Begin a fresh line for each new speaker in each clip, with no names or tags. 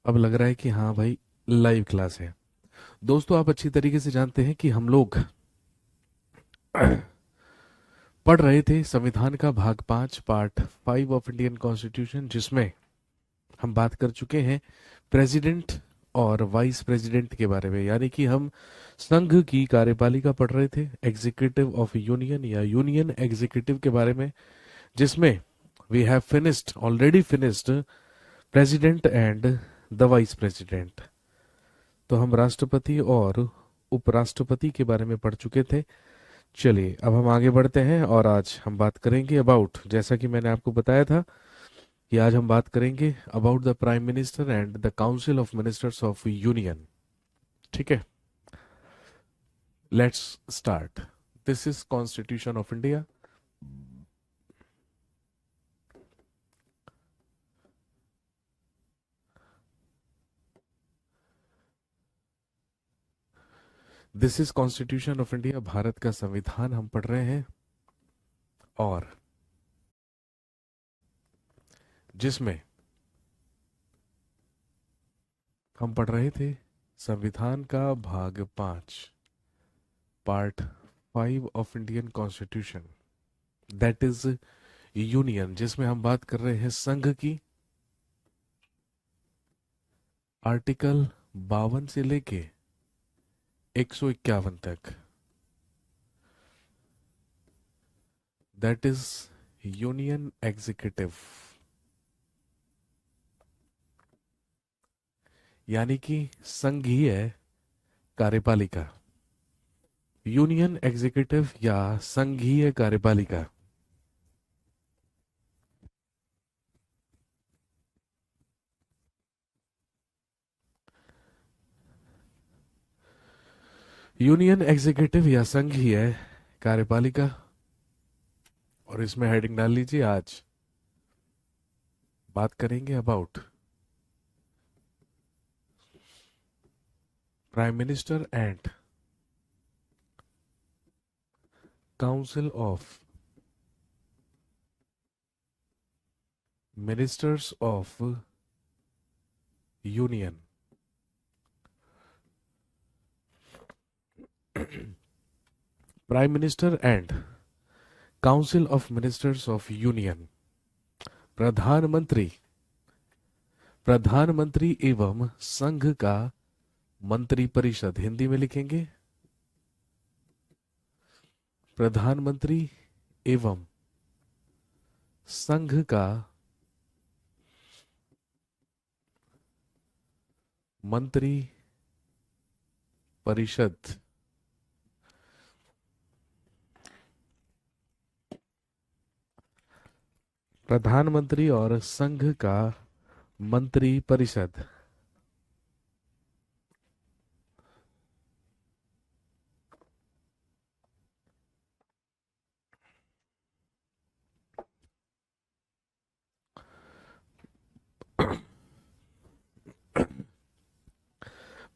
अब लग रहा है कि हाँ भाई, लाइव क्लास है। दोस्तों, आप अच्छी तरीके से जानते हैं कि हम लोग पढ़ रहे थे संविधान का भाग 5 पार्ट 5 ऑफ इंडियन कॉन्स्टिट्यूशन, जिसमें हम बात कर चुके हैं प्रेसिडेंट और वाइस प्रेसिडेंट के बारे में। यानी कि हम संघ की कार्यपालिका पढ़ रहे थे, एग्जीक्यूटिव ऑफ यूनियन या यूनियन एग्जीक्यूटिव के बारे में, जिसमें we have finished already finished president and the vice president. तो हम राष्ट्रपति और उपराष्ट्रपति के बारे में पढ़ चुके थे। चलिए अब हम आगे बढ़ते हैं और आज हम बात करेंगे अबाउट, जैसा कि मैंने आपको बताया था कि आज हम बात करेंगे about the prime minister and the council of ministers of union. ठीक है, let's start. This is constitution of India. This is constitution of India, Bharat का संविधान हम पढ़ रहे हैं, और जिसमें हम पढ़ रहे थे संविधान का भाग 5 part 5 of Indian constitution, that is union, जिसमें हम बात कर रहे हैं संघ की। आर्टिकल 52 से लेके 151 तक, दैट इज यूनियन एग्जीक्यूटिव। यानी कि संघीय कार्यपालिका, यूनियन एग्जीक्यूटिव या संघीय कार्यपालिका। यूनियन एग्जीक्यूटिव या संघीय कार्यपालिका, और इसमें हेडिंग डाल लीजिए, आज बात करेंगे about prime minister and council of ministers of union. Prime minister and council of ministers of union, प्रधानमंत्री, प्रधानमंत्री एवं संघ का मंत्री परिषद, हिंदी में लिखेंगे प्रधानमंत्री एवं संघ का मंत्री परिषद। प्रधानमंत्री और संघ का मंत्री परिषद।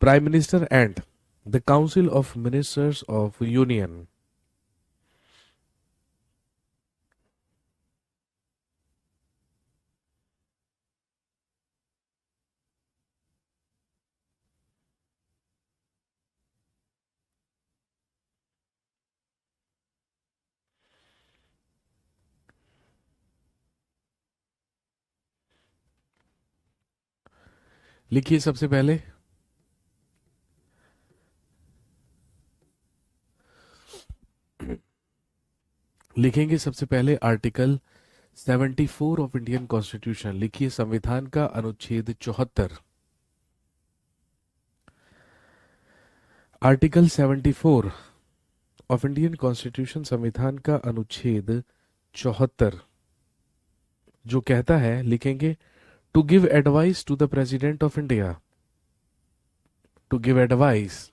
Prime minister and the council of ministers of union. लिखिए सबसे पहले, लिखेंगे सबसे पहले आर्टिकल 74 ऑफ इंडियन कॉन्स्टिट्यूशन। लिखिए संविधान का अनुच्छेद 74। आर्टिकल 74 ऑफ इंडियन कॉन्स्टिट्यूशन, संविधान का अनुच्छेद 74, जो कहता है, लिखेंगे, to give advice to the president of India. To give advice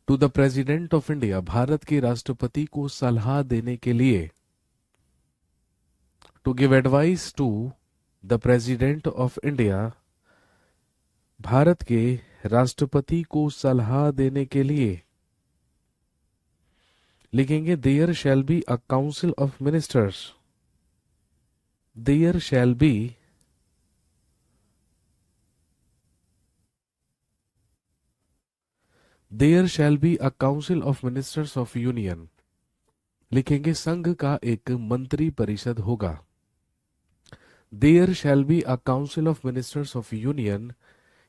to the president of India, Bharat के राष्ट्रपति को सलाह देने के लिए। To give advice to the president of India, Bharat के राष्ट्रपति को सलाह देने के लिए। लिखेंगे, there shall be a council of ministers. There shall be there shall be a council of ministers of union, लिखेंगे संघ का एक मंत्री परिषद होगा। There shall be a council of ministers of union,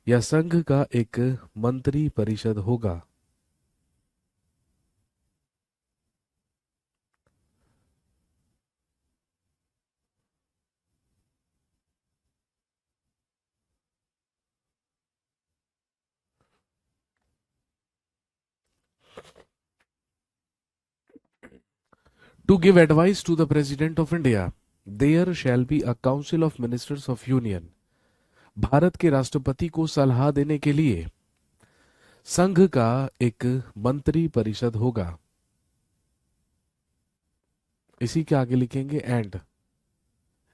या संघ का एक मंत्री परिषद होगा। To give advice to the President of India, there shall be a Council of Ministers of Union. Bharat के राष्ट्रपति को सलाह देने के लिए संघ का एक मंत्री परिषद होगा। इसी के आगे लिखेंगे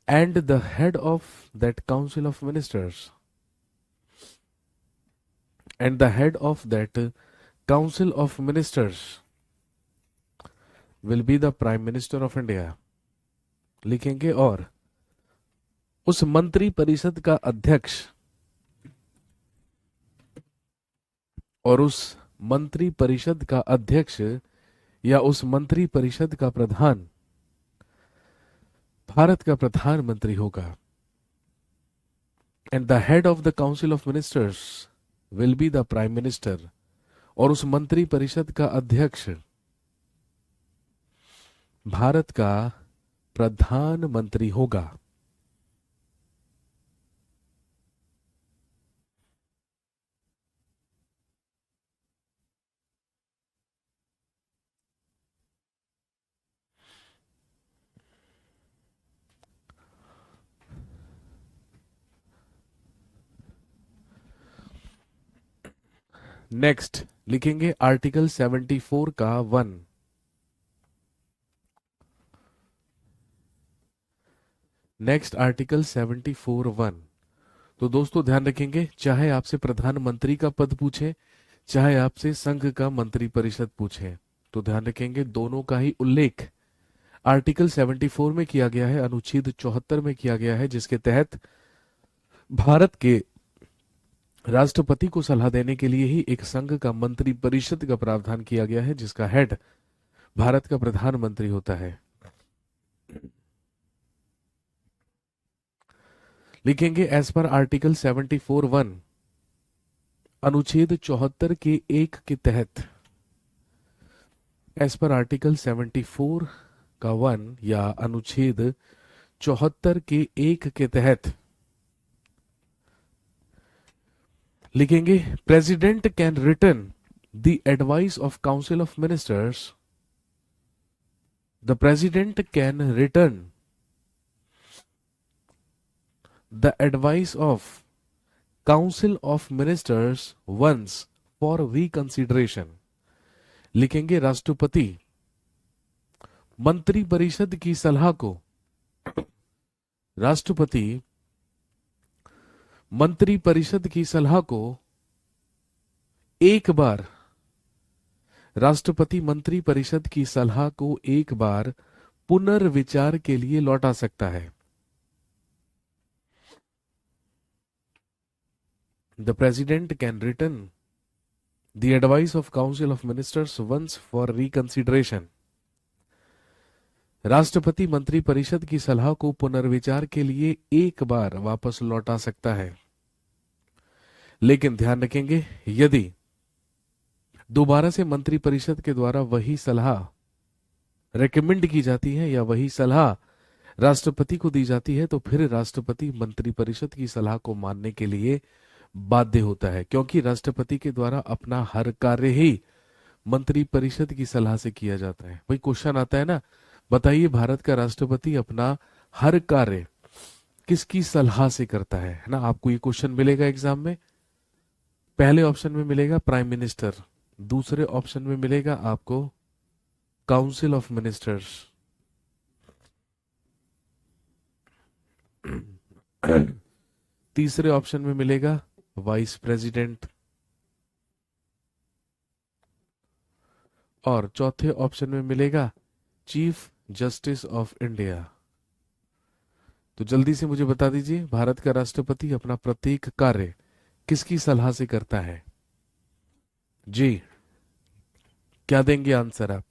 and the head of that council of ministers, and the head of that council of ministers will be the prime minister of India, लिखेंगे और उस मंत्री परिषद का अध्यक्ष और उस मंत्री परिषद का अध्यक्ष या उस मंत्री परिषद का प्रधान भारत का प्रधानमंत्री होगा। And the head of the council of ministers will be the prime minister, और उस मंत्री परिषद का अध्यक्ष भारत का प्रधानमंत्री होगा। नेक्स्ट लिखेंगे आर्टिकल 74 का 1। Next article 74(1). तो दोस्तों ध्यान रखेंगे, चाहे आपसे प्रधानमंत्री का पद पूछे, चाहे आपसे संघ का मंत्री परिषद पूछे, तो ध्यान रखेंगे दोनों का ही उल्लेख आर्टिकल 74 में किया गया है, अनुच्छेद 74 में किया गया है, जिसके तहत भारत के राष्ट्रपति को सलाह देने के लिए ही एक संघ का मंत्री परिषद का प्रावधान किया गया है, जिसका हेड भारत का प्रधानमंत्री होता है। लिखेंगे एज पर आर्टिकल 74(1), अनुच्छेद 74 के 1 के तहत, एज पर आर्टिकल 74 का 1 या अनुच्छेद 74 के 1 के तहत लिखेंगे president can return the advice of council of ministers, the president can return the advice of council of ministers once for reconsideration, लिखेंगे राष्ट्रपति मंत्री परिषद की सलाह को, राष्ट्रपति मंत्री परिषद की सलाह को एक बार, राष्ट्रपति मंत्री परिषद की सलाह को एक बार पुनर्विचार के लिए लौटा सकता है। The President can return the advice of Council of Ministers once for reconsideration. राष्ट्रपति मंत्री परिषद की सलाह को पुनर्विचार के लिए एक बार वापस लौटा सकता है, लेकिन ध्यान रखेंगे यदि दोबारा से मंत्री परिषद के द्वारा वही सलाह रेकमेंड की जाती है या वही सलाह राष्ट्रपति को दी जाती है, तो फिर राष्ट्रपति मंत्री परिषद की सलाह को मानने के लिए बाध्य होता है, क्योंकि राष्ट्रपति के द्वारा अपना हर कार्य ही मंत्री परिषद की सलाह से किया जाता है। वही क्वेश्चन आता है ना, बताइए भारत का राष्ट्रपति अपना हर कार्य किसकी सलाह से करता है ना? आपको ये क्वेश्चन मिलेगा एग्जाम में। पहले ऑप्शन में मिलेगा प्राइम मिनिस्टर, दूसरे ऑप्शन में मिलेगा आपको काउंसिल ऑफ मिनिस्टर्स, तीसरे ऑप्शन में मिलेगा वाइस प्रेसिडेंट, और चौथे ऑप्शन में मिलेगा चीफ जस्टिस ऑफ इंडिया। तो जल्दी से मुझे बता दीजिए, भारत का राष्ट्रपति अपना प्रत्येक कार्य किसकी सलाह से करता है? जी क्या देंगे आंसर आप?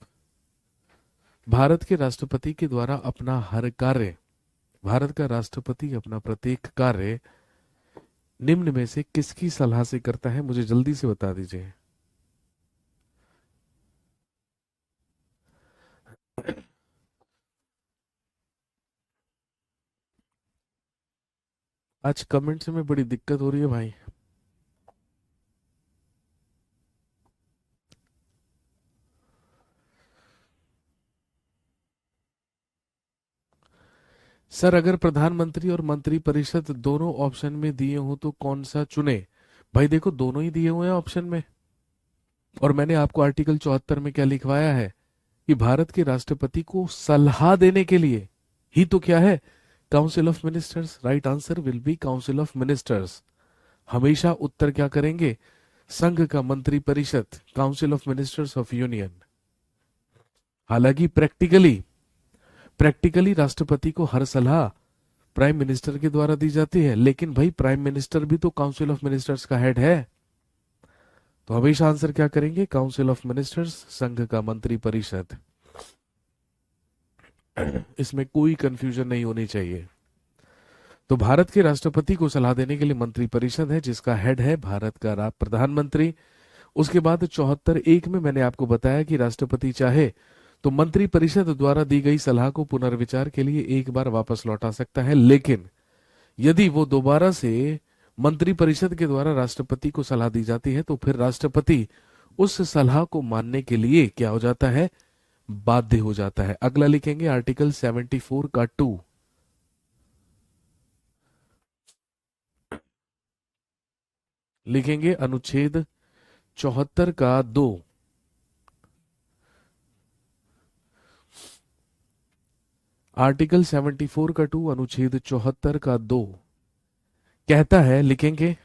भारत के राष्ट्रपति के द्वारा अपना हर कार्य, भारत का राष्ट्रपति अपना प्रत्येक कार्य निम्न में से किसकी सलाह से करता है? मुझे जल्दी से बता दीजिए। आज कमेंट्स में बड़ी दिक्कत हो रही है भाई। सर अगर प्रधानमंत्री और मंत्री परिषद दोनों ऑप्शन में दिए हो तो कौन सा चुने? भाई देखो, दोनों ही दिए हुए हैं ऑप्शन में। और मैंने आपको आर्टिकल 74 में क्या लिखवाया है कि भारत के राष्ट्रपति को सलाह देने के लिए ही तो क्या है, council of ministers. Right answer will be council of ministers. हमेशा उत्तर क्या करेंगे? संघ का मंत्री परिषद, council of ministers of union. हालांकि प्रैक्टिकली प्रैक्टिकली राष्ट्रपति को हर सलाह प्राइम मिनिस्टर के द्वारा दी जाती है, लेकिन भाई प्राइम मिनिस्टर भी तो काउंसिल ऑफ मिनिस्टर्स का हेड है। तो हमेशा आंसर क्या करेंगे? काउंसिल ऑफ मिनिस्टर्स, संघ का मंत्री परिषद। इसमें कोई कंफ्यूजन नहीं होनी चाहिए। तो भारत के राष्ट्रपति को सलाह देने के लिए मंत्री परिषद है, जिसका हेड है भारत का प्रधानमंत्री। उसके बाद 74(1) में मैंने आपको बताया कि राष्ट्रपति चाहे तो मंत्री परिषद द्वारा दी गई सलाह को पुनर्विचार के लिए एक बार वापस लौटा सकता है, लेकिन यदि वो दोबारा से मंत्री परिषद के द्वारा राष्ट्रपति को सलाह दी जाती है तो फिर राष्ट्रपति उस सलाह को मानने के लिए क्या हो जाता है? बाध्य हो जाता है। अगला लिखेंगे आर्टिकल 74 का 2। लिखेंगे अनुच्छेद 74 का 2। आर्टिकल 74 का 2 अनुच्छेद 74 का 2 कहता है, लिखेंगे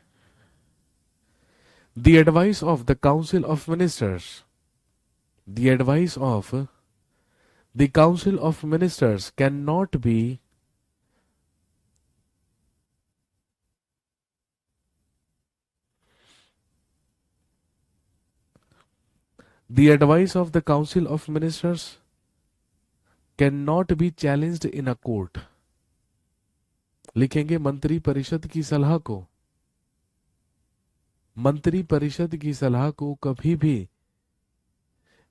the advice of the council of ministers, the advice of the council of ministers can not be the advice of the council of ministers can not be challenged in a court. लिखेंगे मंत्री परिषद की सलाह को, मंत्री परिषद की सलाह को कभी भी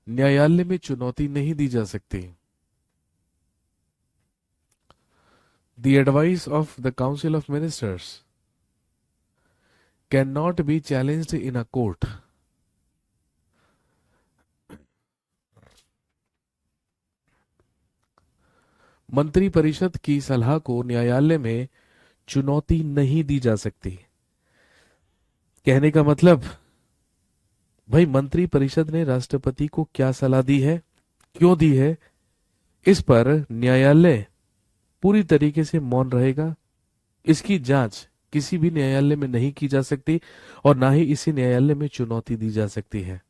न्यायालय में चुनौती नहीं दी जा सकती। The advice of the council of ministers can not be challenged in a court. मंत्री परिषद की सलाह को न्यायालय में चुनौती नहीं दी जा सकती। कहने का मतलब, भाई मंत्री परिषद ने राष्ट्रपति को क्या सलाह दी है, क्यों दी है, इस पर न्यायालय पूरी तरीके से मौन रहेगा। इसकी जांच किसी भी न्यायालय में नहीं की जा सकती और ना ही इसी न्यायालय में चुनौती दी जा सकती है।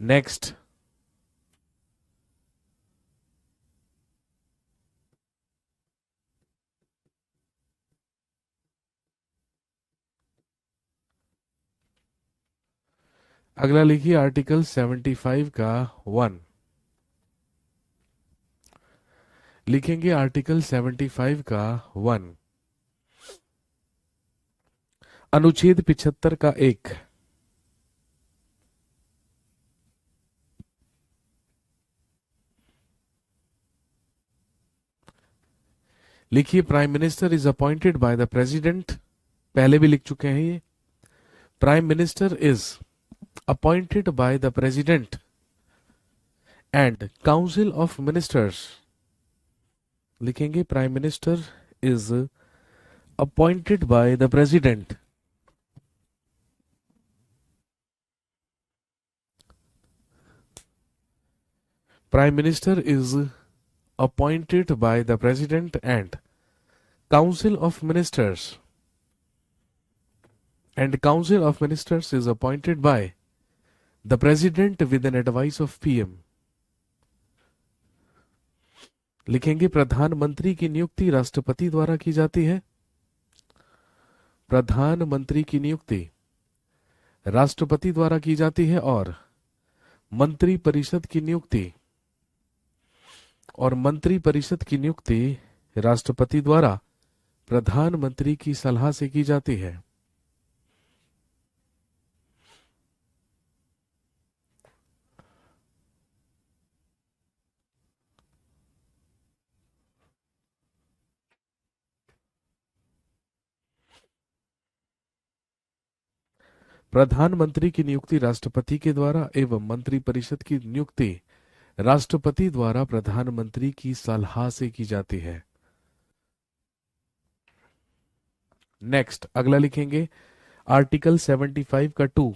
नेक्स्ट, अगला लिखिए आर्टिकल 75 का 1। लिखेंगे आर्टिकल 75 का 1, अनुच्छेद 75 का 1। लिखिए prime minister is appointed by the president. पहले भी लिख चुके हैं ये। Prime minister is appointed by the president and council of ministers. लिखेंगे prime minister is appointed by the president Prime Minister is appointed by the President and Council of Ministers. And Council of Ministers is appointed by the President with an advice of PM. लिखेंगे प्रधानमंत्री की नियुक्ति राष्ट्रपति द्वारा की जाती है। प्रधानमंत्री की नियुक्ति राष्ट्रपति द्वारा की जाती है और मंत्री परिषद की नियुक्ति राष्ट्रपति द्वारा प्रधानमंत्री की सलाह से की जाती है। प्रधानमंत्री की नियुक्ति राष्ट्रपति के द्वारा एवं मंत्री परिषद की नियुक्ति राष्ट्रपति द्वारा प्रधानमंत्री की सलाह से की जाती है। नेक्स्ट अगला लिखेंगे आर्टिकल 75 का 2।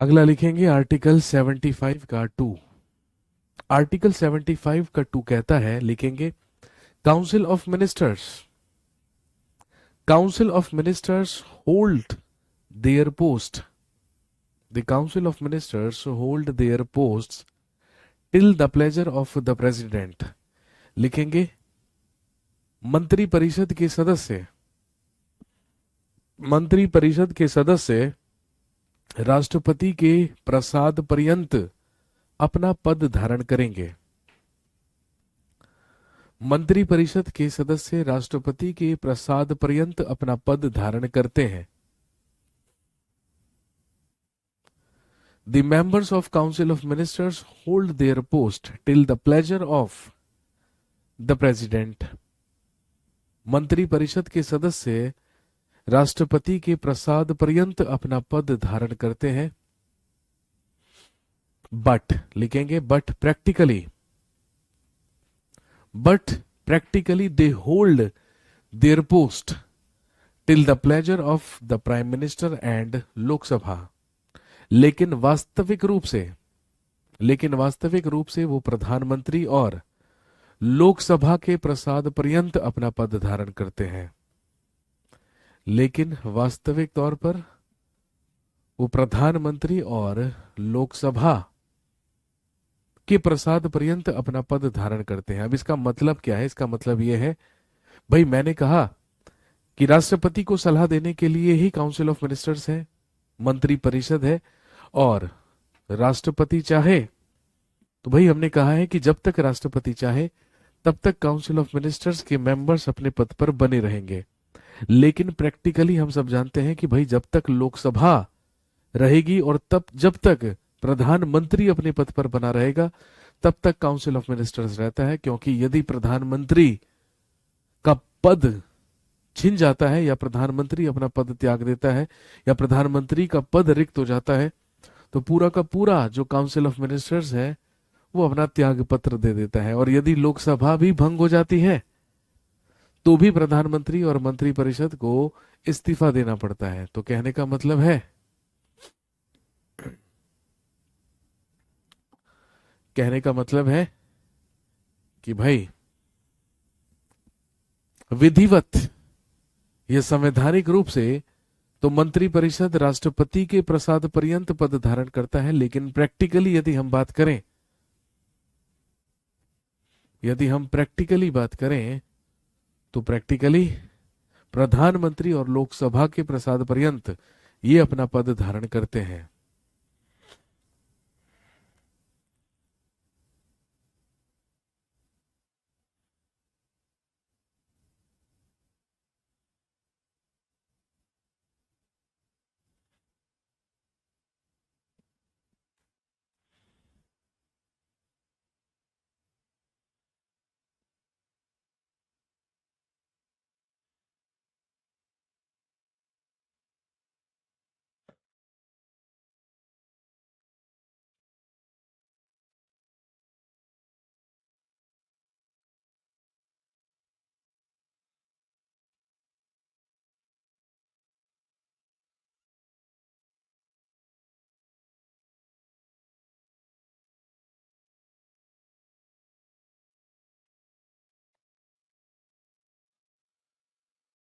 अगला लिखेंगे आर्टिकल 75 का 2। आर्टिकल 75 का 2 कहता है, लिखेंगे council of ministers hold their post. The council of ministers hold their post till the pleasure of the president. लिखेंगे मंत्री परिषद के सदस्य राष्ट्रपति के प्रसाद पर्यंत अपना पद धारण करेंगे। मंत्री परिषद के सदस्य राष्ट्रपति के प्रसाद पर्यंत अपना पद धारण करते हैं। The members of Council of Ministers hold their post till the pleasure of the President. मंत्री परिषद के सदस्य राष्ट्रपति के प्रसाद पर्यंत अपना पद धारण करते हैं। बट लिखेंगे but practically they hold their post till the pleasure of the prime minister and Lok Sabha. लेकिन वास्तविक रूप से वो प्रधानमंत्री और लोकसभा के प्रसाद पर्यंत अपना पद धारण करते हैं। लेकिन वास्तविक तौर पर वो प्रधानमंत्री और लोकसभा के प्रसाद पर्यंत अपना पद धारण करते हैं। अब इसका मतलब क्या है? इसका मतलब यह है, भाई मैंने कहा कि राष्ट्रपति को सलाह देने के लिए ही काउंसिल ऑफ मिनिस्टर्स है, मंत्री परिषद है, और राष्ट्रपति चाहे तो भाई हमने कहा है कि जब तक राष्ट्रपति चाहे तब तक काउंसिल ऑफ मिनिस्टर्स के मेंबर्स अपने पद पर बने रहेंगे। लेकिन प्रैक्टिकली हम सब जानते हैं कि भाई जब तक लोकसभा रहेगी और तब जब तक प्रधानमंत्री अपने पद पर बना रहेगा तब तक काउंसिल ऑफ मिनिस्टर्स रहता है। क्योंकि यदि प्रधानमंत्री का पद छिन जाता है या प्रधानमंत्री अपना पद त्याग देता है या प्रधानमंत्री का पद रिक्त हो जाता है तो पूरा का पूरा जो काउंसिल ऑफ मिनिस्टर्स है वो अपना त्याग पत्र दे देता है। और यदि लोकसभा भी भंग हो जाती है तो भी प्रधानमंत्री और मंत्री परिषद को इस्तीफा देना पड़ता है। तो कहने का मतलब है कि भाई विधिवत यह संवैधानिक रूप से तो मंत्री परिषद राष्ट्रपति के प्रसाद पर्यंत पद धारण करता है। लेकिन प्रैक्टिकली यदि हम प्रैक्टिकली बात करें तो प्रैक्टिकली प्रधानमंत्री और लोकसभा के प्रसाद पर्यंत ये अपना पद धारण करते हैं।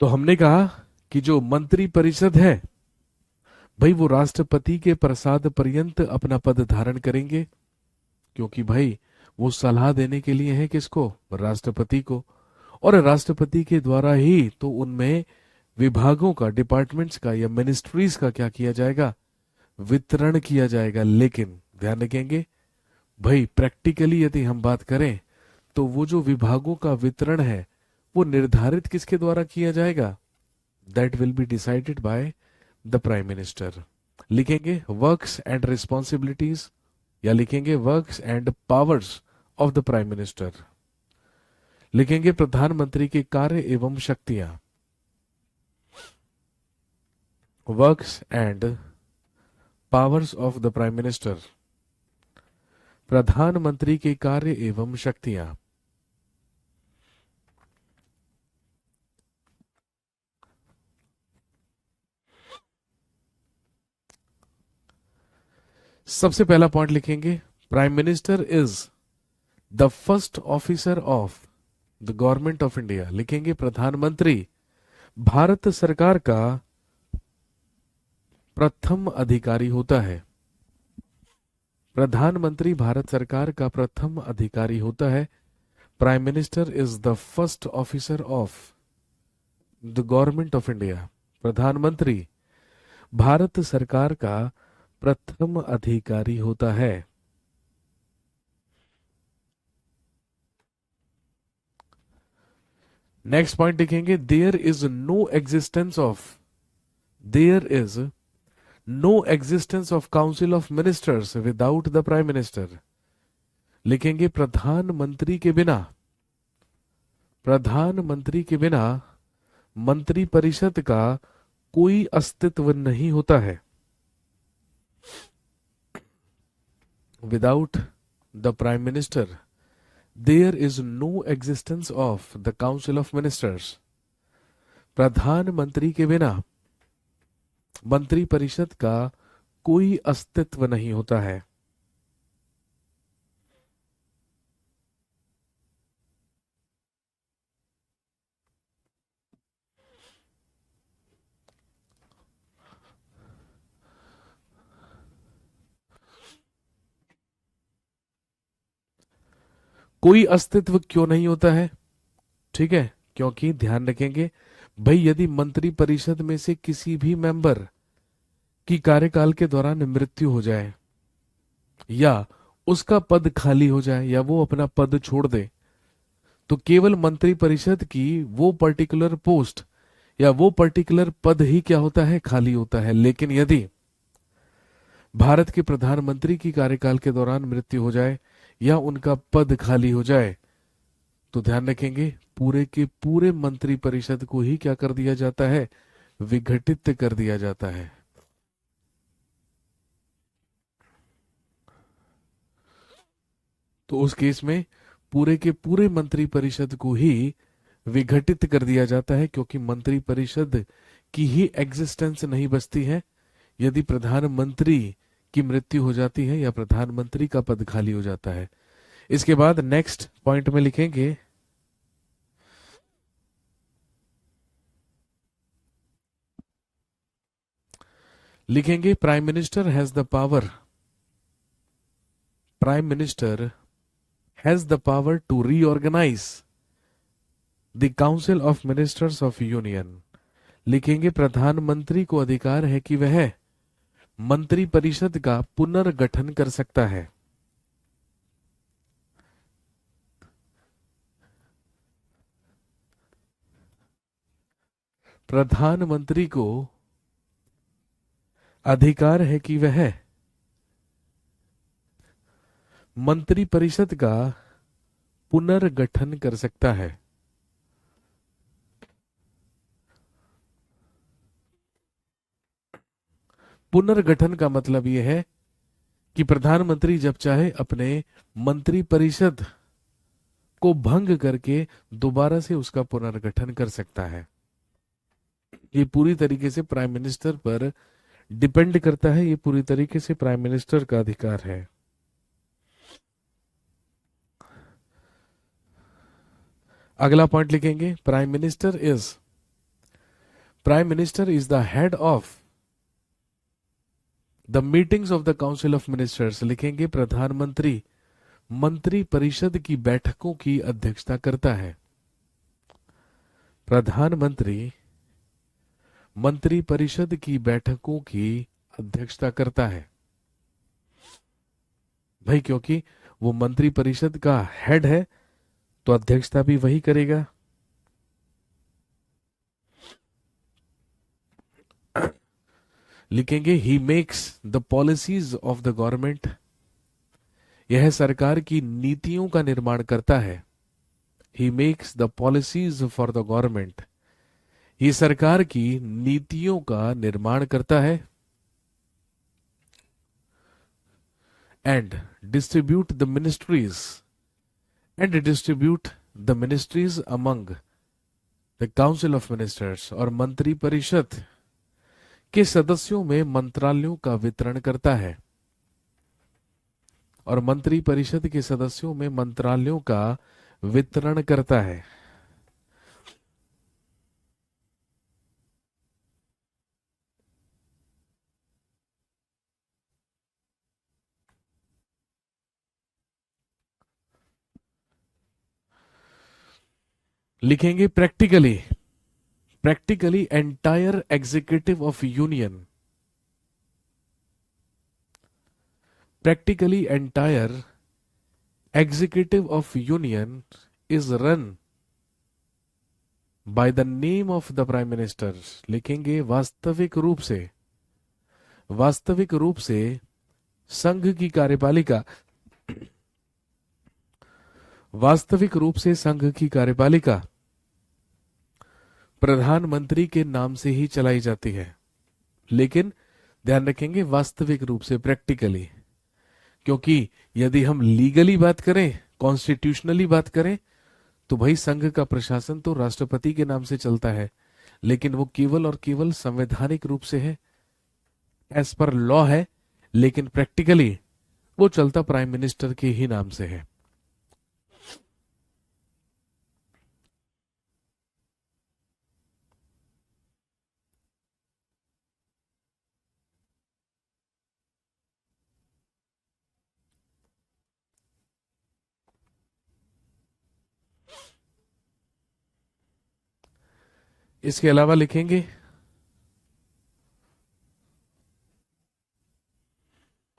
तो हमने कहा कि जो मंत्री परिषद है भाई वो राष्ट्रपति के प्रसाद पर्यंत अपना पद धारण करेंगे, क्योंकि भाई वो सलाह देने के लिए है किसको? राष्ट्रपति को। और राष्ट्रपति के द्वारा ही तो उनमें विभागों का, डिपार्टमेंट्स का या मिनिस्ट्रीज का क्या किया जाएगा? वितरण किया जाएगा। लेकिन ध्यान रखेंगे भाई, प्रैक्टिकली यदि हम बात करें तो वो जो विभागों का वितरण है वो निर्धारित किसके द्वारा किया जाएगा? That will be decided by the prime minister. लिखेंगे वर्क्स एंड रिस्पॉन्सिबिलिटीज या लिखेंगे works and powers of the prime minister. लिखेंगे प्रधानमंत्री के कार्य एवं शक्तियां, works and powers of the prime minister, प्रधानमंत्री के कार्य एवं शक्तियां। सबसे पहला पॉइंट लिखेंगे prime minister is the first officer of the government of India. लिखेंगे प्रधानमंत्री भारत सरकार का प्रथम अधिकारी होता है। प्रधानमंत्री भारत सरकार का प्रथम अधिकारी होता है। Prime minister is the first officer of the government of India. प्रधानमंत्री भारत सरकार का प्रथम अधिकारी होता है। नेक्स्ट पॉइंट लिखेंगे there is no existence of council of ministers without the prime minister. लिखेंगे प्रधानमंत्री के बिना मंत्री परिषद का कोई अस्तित्व नहीं होता है। Without the prime minister there is no existence of the council of ministers. प्रधानमंत्री के बिना मंत्री परिषद का कोई अस्तित्व नहीं होता है। कोई अस्तित्व क्यों नहीं होता है? ठीक है, क्योंकि ध्यान रखेंगे भाई यदि मंत्री परिषद में से किसी भी मेंबर की कार्यकाल के दौरान मृत्यु हो जाए या उसका पद खाली हो जाए या वो अपना पद छोड़ दे तो केवल मंत्री परिषद की वो पर्टिकुलर पोस्ट या वो पर्टिकुलर पद ही क्या होता है? खाली होता है। लेकिन यदि भारत के प्रधानमंत्री की कार्यकाल के दौरान मृत्यु हो जाए या उनका पद खाली हो जाए तो ध्यान रखेंगे पूरे के पूरे मंत्री परिषद को ही क्या कर दिया जाता है? विघटित कर दिया जाता है। तो उस केस में पूरे के पूरे मंत्री परिषद को ही विघटित कर दिया जाता है, क्योंकि मंत्री परिषद की ही एग्जिस्टेंस नहीं बचती है यदि प्रधानमंत्री की मृत्यु हो जाती है या प्रधानमंत्री का पद खाली हो जाता है। इसके बाद नेक्स्ट पॉइंट में लिखेंगे prime minister has the power to reorganise the council of ministers of union. लिखेंगे प्रधानमंत्री को अधिकार है कि वह मंत्रिपरिषद का पुनर्गठन कर सकता है। प्रधानमंत्री को अधिकार है कि वह मंत्रिपरिषद का पुनर्गठन कर सकता है। पुनर्गठन का मतलब यह है कि प्रधानमंत्री जब चाहे अपने मंत्रिपरिषद को भंग करके दोबारा से उसका पुनर्गठन कर सकता है। ये पूरी तरीके से प्राइम मिनिस्टर पर डिपेंड करता है, ये पूरी तरीके से प्राइम मिनिस्टर का अधिकार है। अगला पॉइंट लिखेंगे prime minister is the head of the meetings of the council of ministers. लिखेंगे प्रधानमंत्री मंत्री परिषद की बैठकों की अध्यक्षता करता है। प्रधानमंत्री मंत्री परिषद की बैठकों की अध्यक्षता करता है भाई, क्योंकि वो मंत्री परिषद का हेड है तो अध्यक्षता भी वही करेगा। लिखेंगे he makes the policies of the government. यह सरकार की नीतियों का निर्माण करता है। He makes the policies for the government. ये सरकार की नीतियों का निर्माण करता है। And distribute the ministries among the council of ministers. और मंत्री परिषद के सदस्यों में मंत्रालयों का वितरण करता है। और मंत्री परिषद के सदस्यों में मंत्रालयों का वितरण करता है। लिखेंगे practically entire executive of union. Practically entire executive of union is run by the name of the prime minister. लिखेंगे वास्तविक रूप से संघ की कार्यपालिका प्रधानमंत्री के नाम से ही चलाई जाती है। लेकिन ध्यान रखेंगे वास्तविक रूप से, प्रैक्टिकली, क्योंकि यदि हम लीगली बात करें, कॉन्स्टिट्यूशनली बात करें, तो भाई संघ का प्रशासन तो राष्ट्रपति के नाम से चलता है, लेकिन वो केवल और केवल संवैधानिक रूप से है, एज पर लॉ है, लेकिन प्रैक्टिकली वो चलता प्राइम मिनिस्टर के ही नाम से है। इसके अलावा लिखेंगे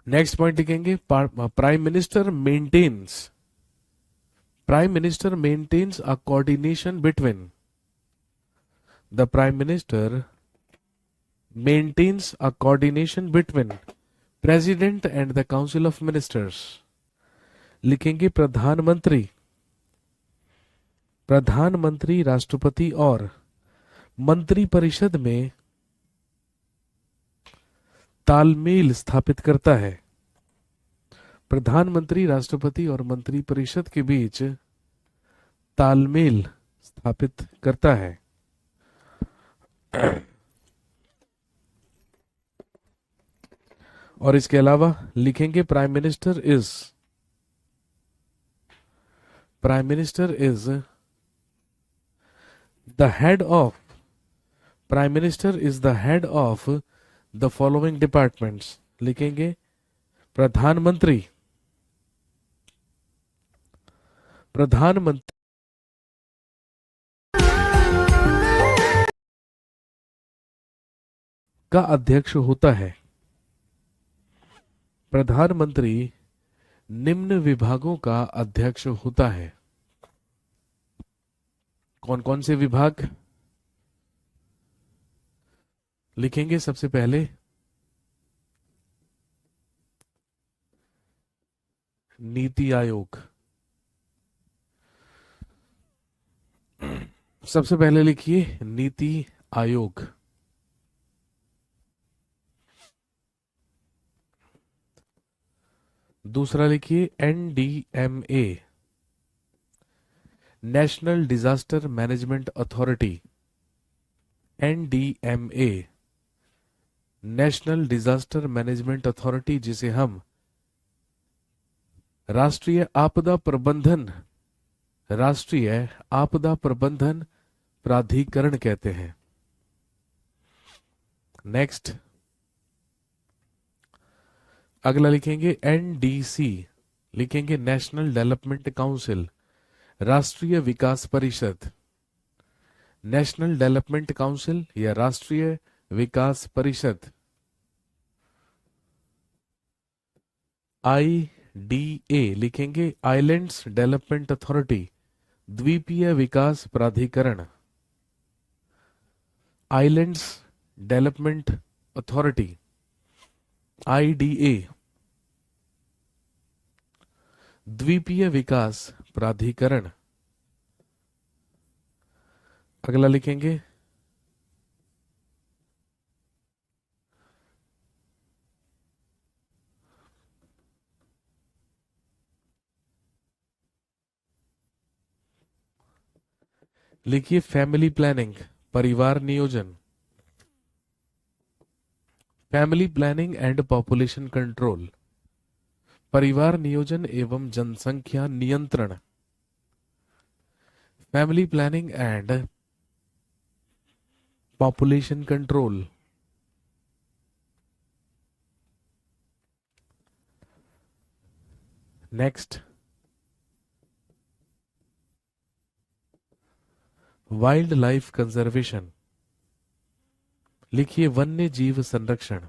नेक्स्ट पॉइंट लिखेंगे prime minister maintains a coordination between the prime minister maintains a coordination between president and the council of ministers. लिखेंगे प्रधानमंत्री राष्ट्रपति और मंत्री परिषद में तालमेल स्थापित करता है। प्रधानमंत्री राष्ट्रपति और मंत्री परिषद के बीच तालमेल स्थापित करता है। और इसके अलावा लिखेंगे prime minister is the head of the following departments. लिखेंगे प्रधानमंत्री का अध्यक्ष होता है। प्रधानमंत्री निम्न विभागों का अध्यक्ष होता है। कौन कौन से विभाग लिखेंगे? सबसे पहले नीति आयोग, सबसे पहले लिखिए नीति आयोग। दूसरा लिखिए NDMA, national disaster management authority. NDMA, national disaster management authority, जिसे हम राष्ट्रीय आपदा प्रबंधन प्राधिकरण कहते हैं। नेक्स्ट, अगला लिखेंगे एनडीसी, लिखेंगे नेशनल डेवलपमेंट काउंसिल, राष्ट्रीय विकास परिषद। नेशनल डेवलपमेंट काउंसिल या राष्ट्रीय विकास परिषद। आईडीए लिखेंगे आइलैंड्स डेवलपमेंट अथॉरिटी, द्वीपीय विकास प्राधिकरण। आइलैंड्स डेवलपमेंट अथॉरिटी, आईडीए, द्वीपीय विकास प्राधिकरण। अगला लिखेंगे लिखिए फैमिली प्लानिंग, परिवार नियोजन। Family planning and population control, परिवार नियोजन एवं जनसंख्या नियंत्रण। Family planning and population control. Next, wild life conservation, लिखिए वन्य जीव संरक्षण।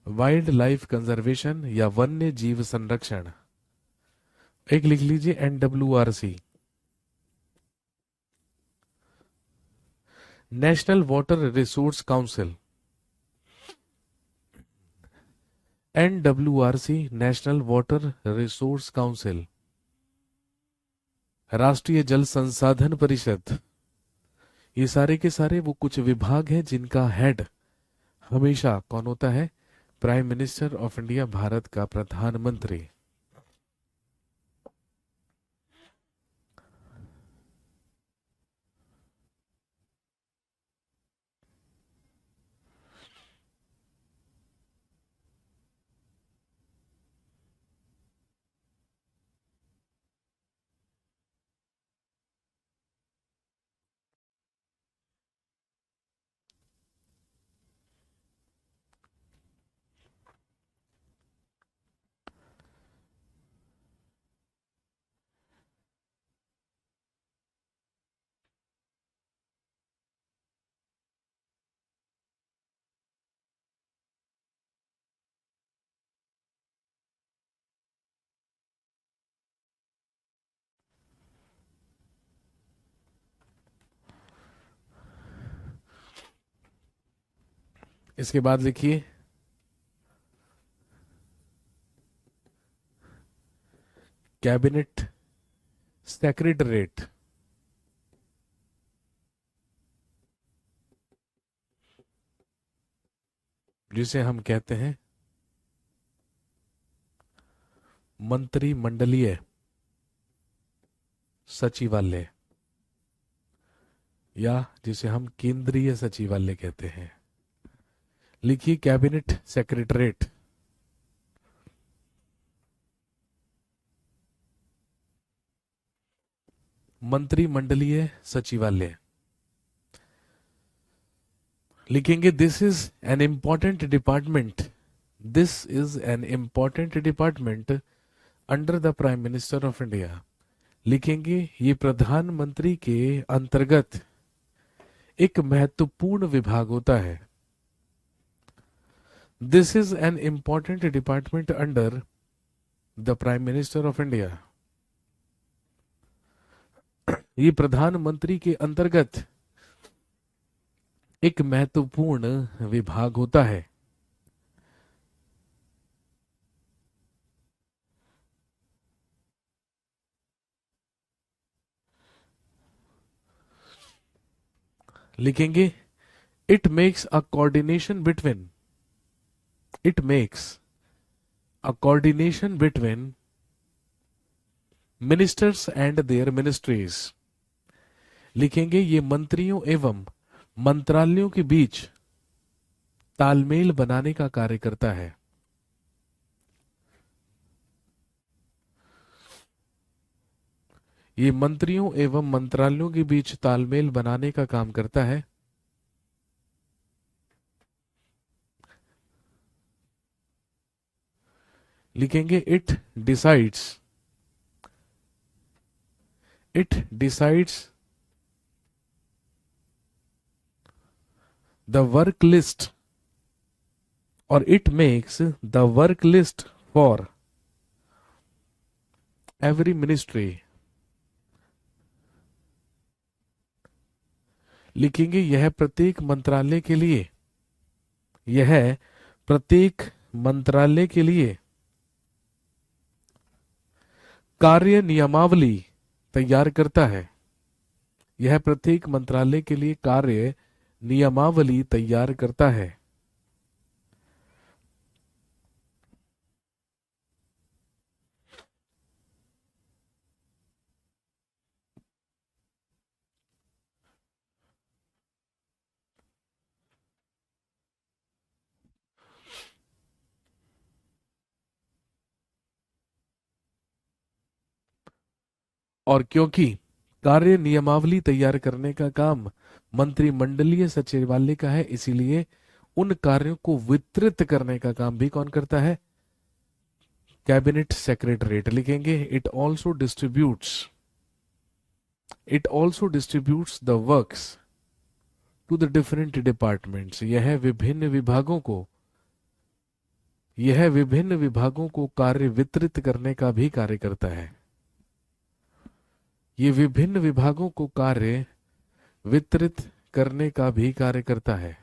वाइल्ड लाइफ कंजर्वेशन या वन्य जीव संरक्षण। एक लिख लीजिए NWRC, national water resource council. NWRC, national water resource council. राष्ट्रीय जल संसाधन परिषद। ये सारे के सारे वो कुछ विभाग हैं जिनका हेड हमेशा कौन होता है? Prime minister of India, Bharat का प्रधानमंत्री। इसके बाद लिखिए कैबिनेट सेक्रेटरीट। जिसे हम कहते हैं मंत्रिमंडलीय सचिवालय, या जिसे हम केंद्रीय सचिवालय कहते हैं। लिखिए कैबिनेट सेक्रेटरीट। मंत्रिमंडलीय सचिवालय। लिखेंगे this is an important department, this is an important department under the prime minister of India, लिखेंगे ये प्रधानमंत्री के अंतर्गत एक महत्वपूर्ण विभाग होता है। This is an important department under the prime minister of India. ये प्रधानमंत्री के अंतर्गत एक महत्वपूर्ण विभाग होता है। लिखेंगे it makes a coordination between, it makes a coordination between ministers and their ministries. लिखेंगे ये मंत्रियों एवं मंत्रालयों के बीच तालमेल बनाने का कार्य करता है। ये मंत्रियों एवं मंत्रालयों के बीच तालमेल बनाने का काम करता है। लिखेंगे it decides the work list, और it makes the work list for every ministry. लिखेंगे यह प्रत्येक मंत्रालय के लिए, यह प्रत्येक मंत्रालय के लिए कार्य नियमावली तैयार करता है। यह प्रत्येक मंत्रालय के लिए कार्य नियमावली तैयार करता है। और क्योंकि कार्य नियमावली तैयार करने का काम मंत्रिमंडलीय सचिवालय का है, इसीलिए उन कार्यों को वितरित करने का काम भी कौन करता है? Cabinet secretariat. लिखेंगे it also distributes the works to the different departments. यह विभिन्न विभागों को कार्य वितरित करने का भी कार्य करता है। ये विभिन्न विभागों को कार्य वितरित करने का भी कार्य करता है।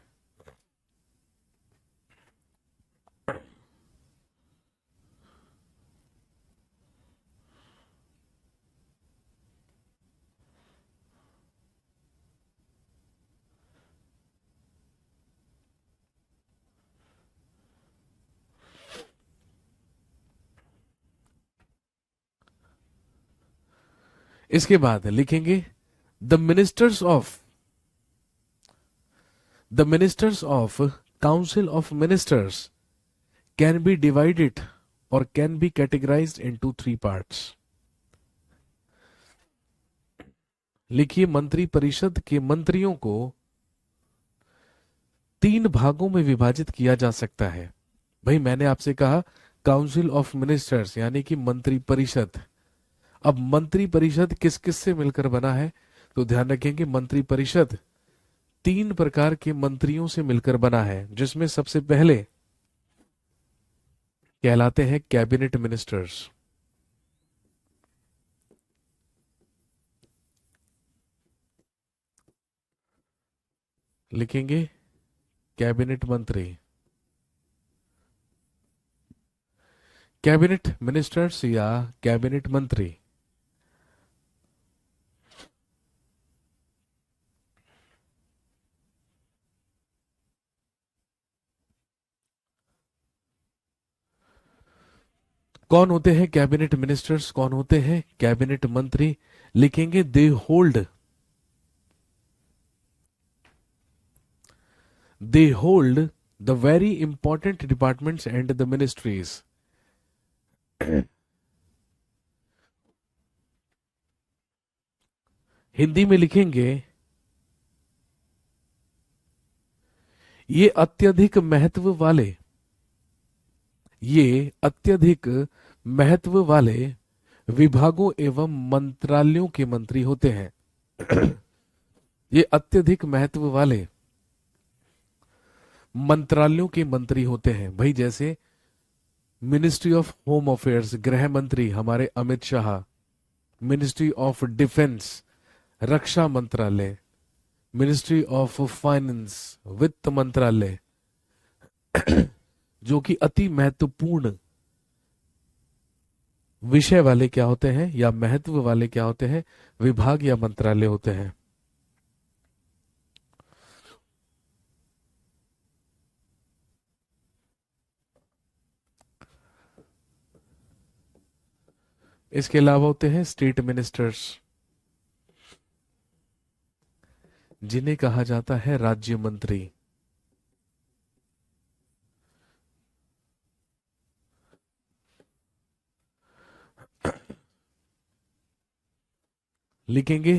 इसके बाद लिखेंगे the ministers of council of ministers can be divided और can be categorized into 3 parts. लिखिए मंत्री परिषद के मंत्रियों को 3 भागों में विभाजित किया जा सकता है। भाई मैंने आपसे कहा काउंसिल ऑफ मिनिस्टर्स यानी कि मंत्री परिषद। अब मंत्री परिषद किस किस से मिलकर बना है? तो ध्यान रखेंगे मंत्री परिषद 3 प्रकार के मंत्रियों से मिलकर बना है, जिसमें सबसे पहले कहलाते हैं कैबिनेट मिनिस्टर्स। लिखेंगे कैबिनेट मंत्री, कैबिनेट मिनिस्टर्स या कैबिनेट मंत्री। कौन होते हैं कैबिनेट मिनिस्टर्स? कौन होते हैं कैबिनेट मंत्री? लिखेंगे they hold the very important departments and the ministries. Hindi में लिखेंगे ये अत्यधिक महत्व वाले विभागों एवं मंत्रालयों के मंत्री होते हैं। ये अत्यधिक महत्व वाले मंत्रालयों के मंत्री होते हैं भाई, जैसे मिनिस्ट्री ऑफ होम अफेयर्स, गृह मंत्री हमारे Amit Shah, ministry of defence, रक्षा मंत्रालय, मिनिस्ट्री ऑफ फाइनेंस, वित्त मंत्रालय, जो कि अति महत्वपूर्ण विषय वाले क्या होते हैं या महत्व वाले क्या होते हैं, विभाग या मंत्रालय होते हैं। इसके अलावा होते हैं स्टेट मिनिस्टर्स, जिन्हें कहा जाता है राज्य मंत्री। लिखेंगे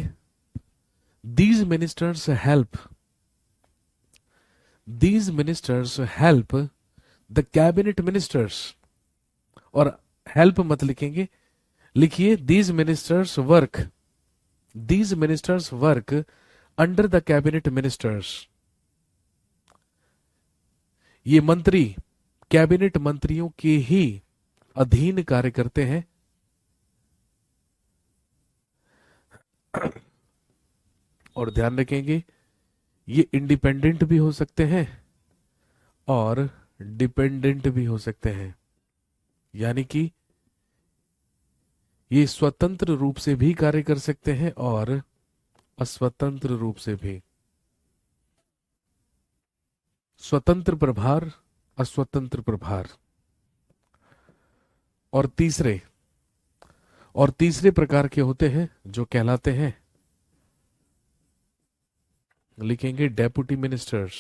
these ministers help, these ministers help the cabinet ministers. और हेल्प मत लिखेंगे, लिखिए these ministers work, these ministers work under the cabinet ministers. ये मंत्री कैबिनेट मंत्रियों के ही अधीन कार्य करते हैं। और ध्यान रखेंगे ये इंडिपेंडेंट भी हो सकते हैं और डिपेंडेंट भी हो सकते हैं, यानी कि ये स्वतंत्र रूप से भी कार्य कर सकते हैं और अस्वतंत्र रूप से भी। स्वतंत्र प्रभार, अस्वतंत्र प्रभार। और तीसरे प्रकार के होते हैं जो कहलाते हैं, लिखेंगे डेप्यूटी मिनिस्टर्स।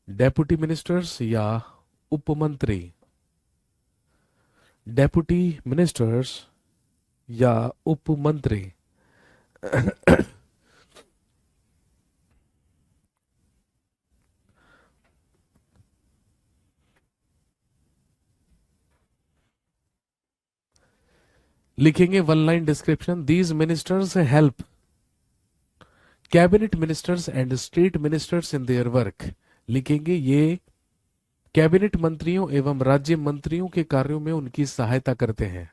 डेप्यूटी मिनिस्टर्स या उपमंत्री, डेप्यूटी मिनिस्टर्स या उपमंत्री। लिखेंगे one line description, these ministers help cabinet ministers and state ministers in their work. लिखेंगे ये कैबिनेट मंत्रियों एवं राज्य मंत्रियों के कार्यों में उनकी सहायता करते हैं।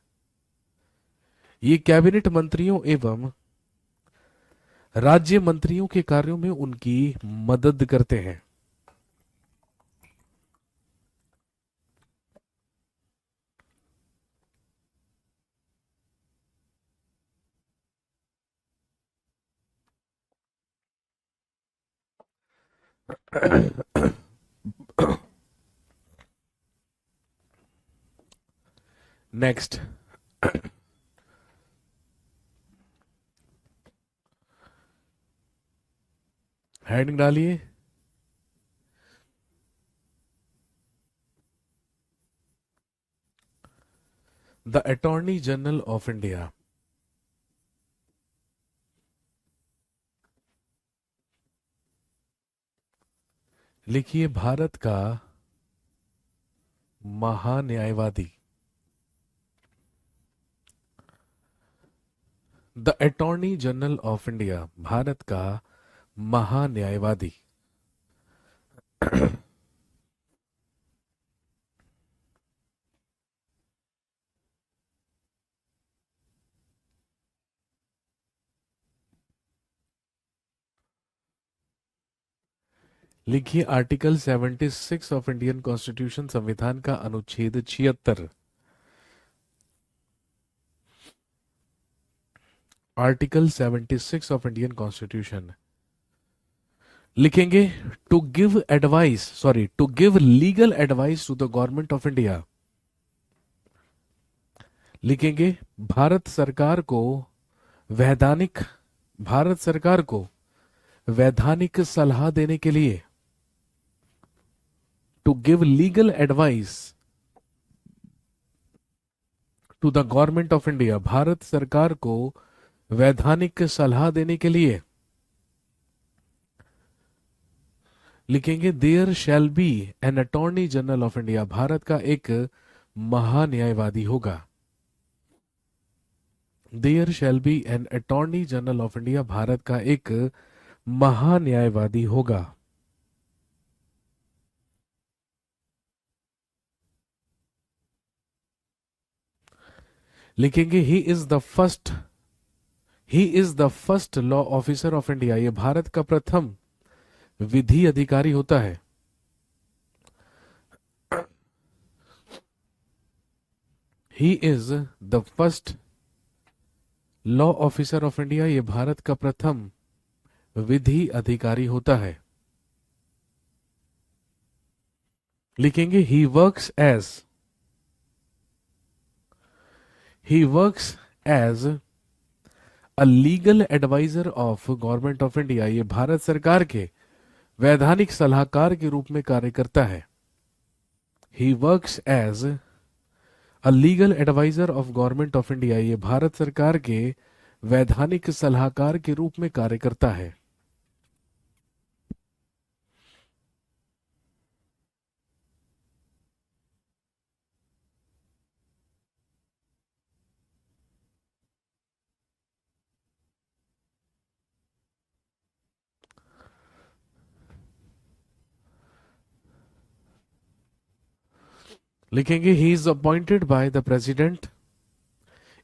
ये कैबिनेट मंत्रियों एवं राज्य मंत्रियों के कार्यों में उनकी मदद करते हैं। नेक्स्ट, हेडिंग डालिए, the attorney general of India. लिखिए भारत का महान्यायवादी। The attorney general of India, Bharat का महान्यायवादी। लिखिए आर्टिकल 76 ऑफ इंडियन कॉन्स्टिट्यूशन, संविधान का अनुच्छेद 76। Article 76 of Indian constitution. लिखेंगे to give advice, sorry, to give legal advice to the government of India. लिखेंगे भारत सरकार को वैधानिक, भारत सरकार को वैधानिक सलाह देने के लिए, to give legal advice to the government of India, Bharat सरकार को वैधानिक सलाह देने के लिए लिखेंगे there shall be an attorney general of India, Bharat का एक महान्यायवादी होगा। There shall be an attorney general of India, Bharat का एक महान्यायवादी होगा। लिखेंगे he is the first law officer of India, ये भारत का प्रथम विधि अधिकारी होता है। He is the first law officer of India, ये भारत का प्रथम विधि अधिकारी होता है। लिखेंगे he works as a legal adviser of government of India, ये भारत सरकार के वैधानिक सलाहकार के रूप में कार्य करता है। He works as a legal adviser of government of India, ये भारत सरकार के वैधानिक सलाहकार के रूप में कार्य करता है। लिखेंगे he is appointed by the president,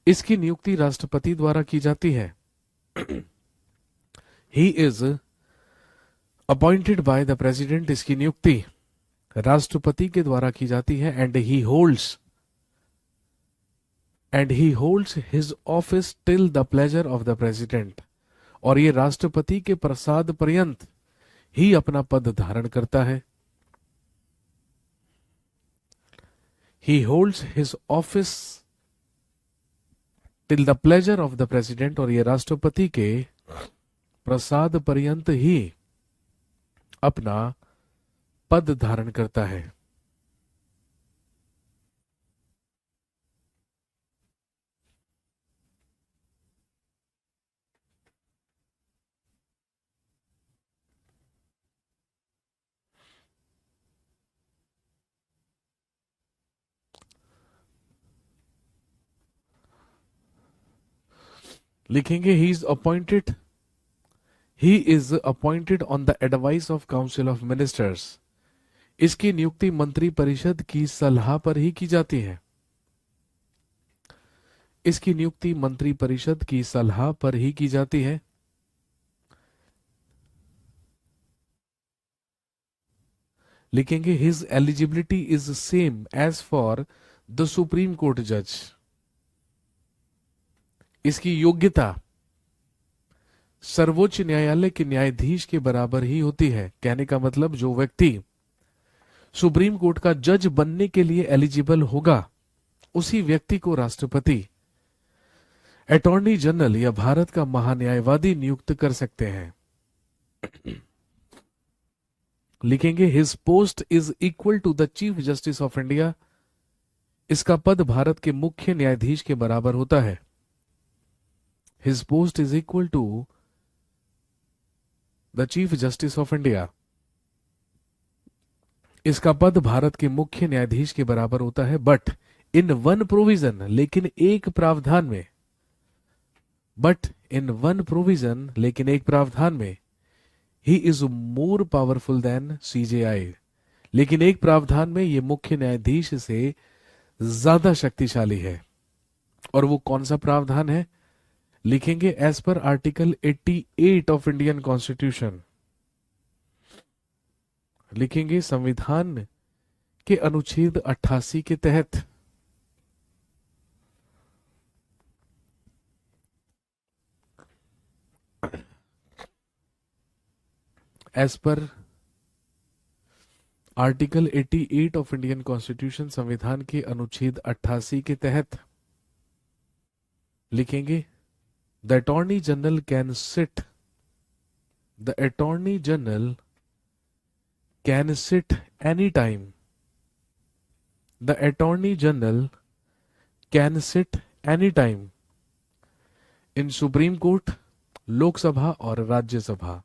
इसकी नियुक्ति राष्ट्रपति द्वारा की जाती है। He is appointed by the president, इसकी नियुक्ति राष्ट्रपति के द्वारा की जाती है। And he holds his office till the pleasure of the president, और ये राष्ट्रपति के प्रसाद पर्यंत ही अपना पद धारण करता है। ही holds his office till the pleasure of the president, और ये राष्ट्रपति के प्रसाद पर्यंत ही अपना पद धारण करता है। लिखेंगे he is appointed on the advice of council of ministers, इसकी नियुक्ति मंत्री परिषद की सलाह पर ही की जाती है। इसकी नियुक्ति मंत्री परिषद की सलाह पर ही की जाती है। लिखेंगे his eligibility is same as for the supreme court जज, इसकी योग्यता सर्वोच्च न्यायालय के न्यायाधीश के बराबर ही होती है। कहने का मतलब जो व्यक्ति सुप्रीम कोर्ट का जज बनने के लिए एलिजिबल होगा, उसी व्यक्ति को राष्ट्रपति अटॉर्नी जनरल या भारत का महान्यायवादी नियुक्त कर सकते हैं। लिखेंगे his post is equal to the chief justice of India, इसका पद भारत के मुख्य न्यायाधीश के बराबर होता है। His post is equal to the chief justice of India, इसका पद भारत के मुख्य न्यायाधीश के बराबर होता है। बट इन वन प्रोविजन, लेकिन एक प्रावधान में, लेकिन एक प्रावधान में, he is more powerful than CJI, लेकिन एक प्रावधान में ये मुख्य न्यायाधीश से ज्यादा शक्तिशाली है। और वो कौन सा प्रावधान है? लिखेंगे as per article 88 of Indian constitution, लिखेंगे संविधान के अनुच्छेद 88 के तहत as per article 88 of Indian constitution, संविधान के अनुच्छेद 88 के तहत लिखेंगे the attorney general can sit any time, the attorney general can sit any time in supreme court, Lok Sabha और राज्यसभा।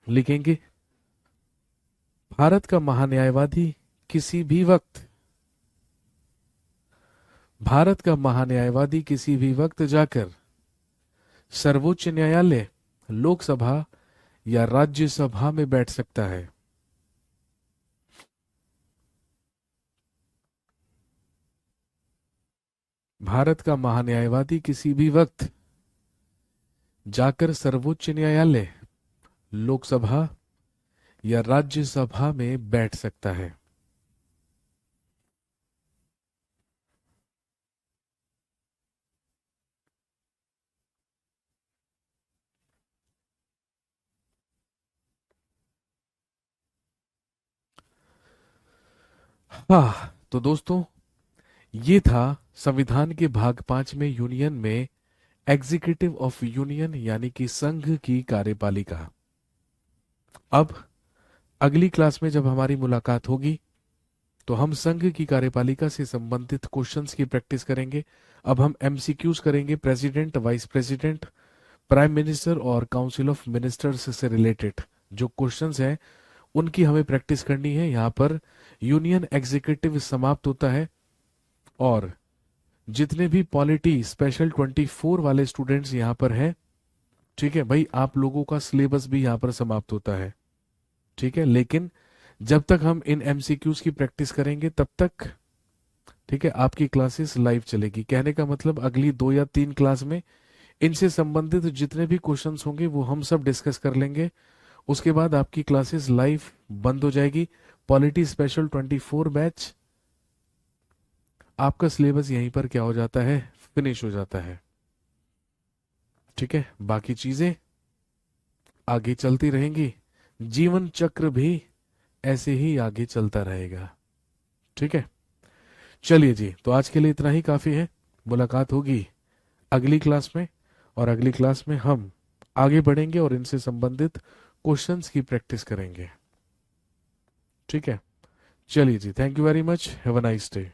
लिखेंगे भारत का महान्यायवादी किसी भी वक्त, भारत का महान्यायवादी किसी भी वक्त जाकर सर्वोच्च न्यायालय, लोकसभा या राज्यसभा में बैठ सकता है। भारत का महान्यायवादी किसी भी वक्त जाकर सर्वोच्च न्यायालय, लोकसभा या राज्यसभा में बैठ सकता है। हाँ, तो दोस्तों ये था संविधान के भाग 5 में यूनियन में एग्जीक्यूटिव ऑफ यूनियन यानी कि संघ की कार्यपालिका। अब अगली क्लास में जब हमारी मुलाकात होगी तो हम संघ की कार्यपालिका से संबंधित क्वेश्चंस की प्रैक्टिस करेंगे। अब हम एमसीक्यूज करेंगे president, vice president, prime minister और काउंसिल ऑफ मिनिस्टर्स से रिलेटेड जो क्वेश्चंस हैं उनकी हमें प्रैक्टिस करनी है। यहाँ पर यूनियन एग्जीक्यूटिव समाप्त होता है और जितने भी पॉलिटी स्पेशल 24 वाले स्टूडेंट्स यहाँ पर हैं, ठीक है भाई, आप लोगों का सिलेबस भी यहाँ पर समाप्त होता है, ठीक है। लेकिन जब तक हम इन एमसीक्यूज की प्रैक्टिस करेंगे तब तक, ठीक है, आपकी क्लासेस लाइव चलेगी। कहने का मतलब अगली 2 या 3 क्लास में इनसे संबंधित जितने भी क्वेश्चंस होंगे वो हम सब डिस्कस कर लेंगे। उसके बाद आपकी क्लासेस लाइव बंद हो जाएगी। पॉलिटी स्पेशल 24 बैच आपका सिलेबस यहीं पर क्या हो जाता है, फिनिश हो जाता है, ठीक है। बाकी चीजें आगे चलती रहेंगी, जीवन चक्र भी ऐसे ही आगे चलता रहेगा, ठीक है। चलिए जी, तो आज के लिए इतना ही काफी है। मुलाकात होगी अगली क्लास में और अगली क्लास में हम आगे बढ़ेंगे और इनसे संबंधित क्वेश्चंस की प्रैक्टिस करेंगे, ठीक है। चलिए जी, thank you very much, have a nice day.